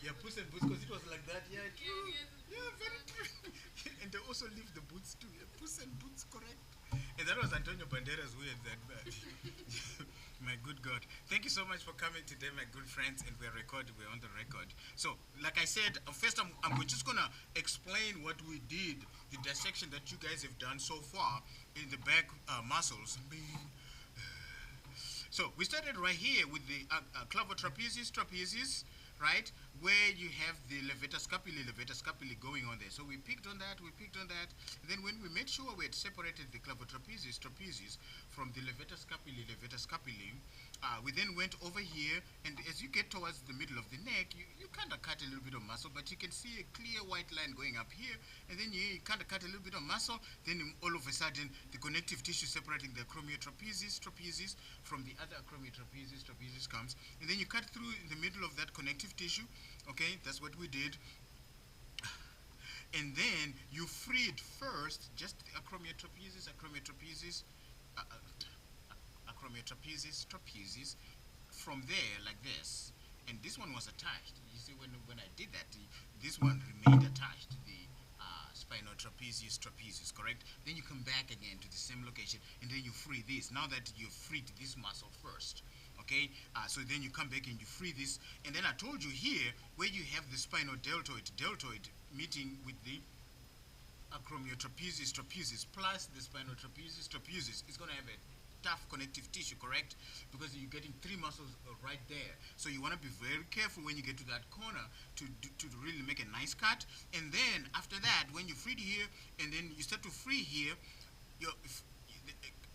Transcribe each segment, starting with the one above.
Yeah, Puss and Boots, because it was like that. Yeah, true. Yeah, very true. And they also leave the boots too. Yeah, Puss and Boots, correct. And that was Antonio Banderas who had that. My good God. Thank you so much for coming today, my good friends. And we're recording, we're on the record. So, like I said, first I'm just going to explain what we did, the dissection that you guys have done so far in the back muscles. So we started right here with the clavotrapezius, right? Where you have the levator scapulae going on there. So we picked on that, and then when we made sure we had separated the trapezius from the levator scapulae, we then went over here, and as you get towards the middle of the neck, you kind of cut a little bit of muscle, but you can see a clear white line going up here, and then you kind of cut a little bit of muscle, then all of a sudden the connective tissue separating the acromiotrapezius from the other acromiotrapezius comes, and then you cut through the middle of that connective tissue, okay, that's what we did, and then you freed first just the uh, uh, trapezius from there like this, and this one was attached. You see, when I did that, this one remained attached to the spinal trapezius, correct? Then you come back again to the same location, and then you free this. Now that you've freed this muscle first, okay? So then you come back and you free this, and then I told you here where you have the spinal deltoid meeting with the acromiotrapezius plus the spinal trapezius is going to have a tough connective tissue, correct? Because you're getting three muscles right there. So you want to be very careful when you get to that corner to really make a nice cut. And then after that, when you free here, and then you start to free here,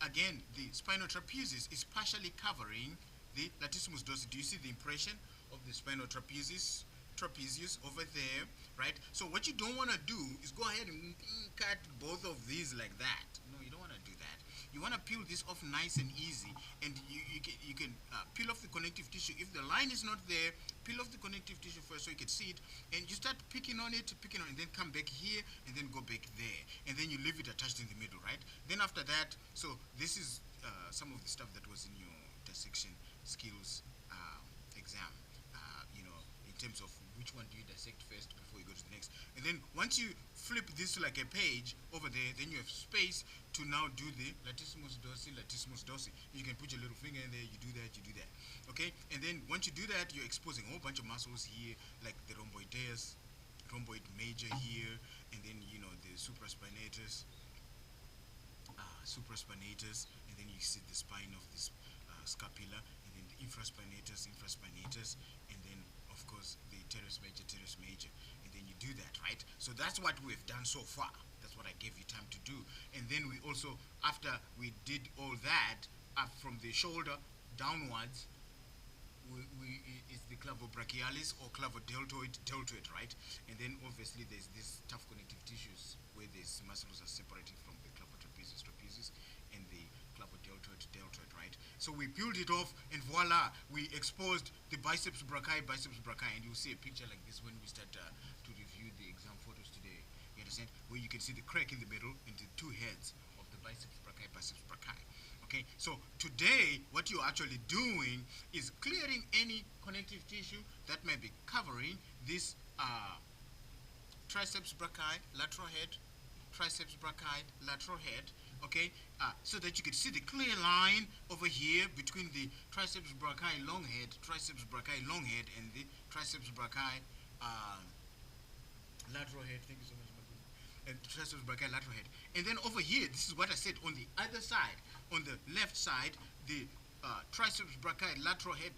again, the spinal trapezius is partially covering the latissimus dorsi. Do you see the impression of the spinal trapezius over there, right? So what you don't want to do is go ahead and cut both of these like that. No, you don't want to do that. You want to peel this off nice and easy, and you can peel off the connective tissue. If the line is not there, peel off the connective tissue first so you can see it, and you start picking on it, and then come back here, and then go back there, and then you leave it attached in the middle, right? Then after that, so this is some of the stuff that was in your dissection skills exam, in terms of which one do you dissect first before you go to the next. And then once you flip this to like a page over there, then you have space to now do the latissimus dorsi. You can put your little finger in there, you do that, okay? And then once you do that, you're exposing a whole bunch of muscles here, like the rhomboid major here, and then, the supraspinatus, and then you see the spine of this scapula, and then the infraspinatus, and then of course the teres major, and then you do that, right? So that's what we've done so far. That's what I gave you time to do. And then we also, after we did all that, from the shoulder downwards, it's the clavobrachialis or clavodeltoid, right? And then obviously there's this tough connective tissues where these muscles are separating from the clavotrapezius, and the clavodeltoid, right? So we peeled it off, and voila, we exposed the biceps brachii, and you'll see a picture like this when we start to review the exam photos today. You understand? Where you can see the crack in the middle and the two heads of the biceps brachii. Okay, so today what you're actually doing is clearing any connective tissue that may be covering this triceps brachii, lateral head, okay, so that you can see the clear line over here between the triceps brachii long head, and the triceps brachii lateral head. Thank you so much, my good. And triceps brachii lateral head. And then over here, this is what I said, on the other side, on the left side, the triceps brachii lateral head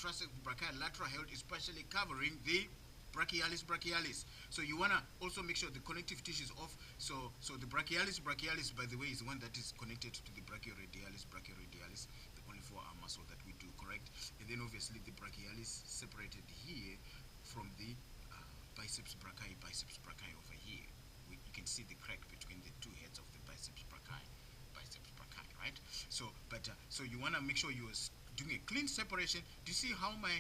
is partially covering the brachialis. So you want to also make sure the connective tissue is off. So the brachialis, by the way, is the one that is connected to the brachioradialis, the only forearm muscle that we do, correct? And then obviously the brachialis separated here from the biceps brachii over here. You can see the crack between the two heads of the biceps brachii, right? So you want to make sure you are doing a clean separation. Do you see how my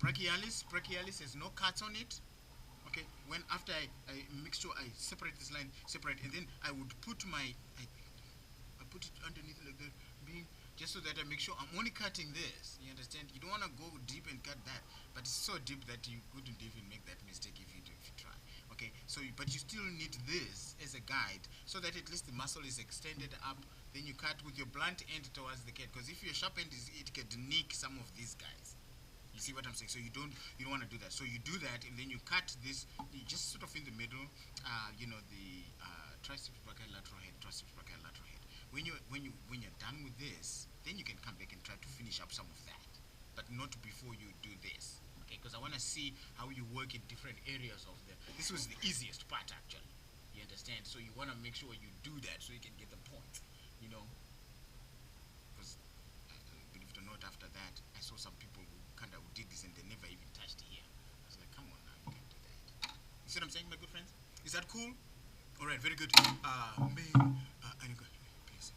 brachialis has no cuts on it? Okay, when after I make sure I separate this line, and then I would put I put it underneath like that, being just so that I make sure I'm only cutting this. You understand? You don't want to go deep and cut that, but it's so deep that you couldn't even make that mistake if you try. Okay, so but you still need this as a guide so that at least the muscle is extended up. Then you cut with your blunt end towards the cat, because if your sharp end is, it could nick some of these guys. You see what I'm saying? So you don't want to do that. So you do that, and then you cut this, you just sort of in the middle. You know, the triceps brachial lateral head, triceps brachial lateral head. When you're done with this, then you can come back and try to finish up some of that, but not before you do this. Okay? Because I want to see how you work in different areas of the. This was the easiest part actually. You understand? So you want to make sure you do that so you can get the point. You know, because believe it or not, after that, I saw some people who kind of did this and they never even touched here. I was like, come on now, you can do that. You see what I'm saying, my good friends? Is that cool? All right, very good. Please.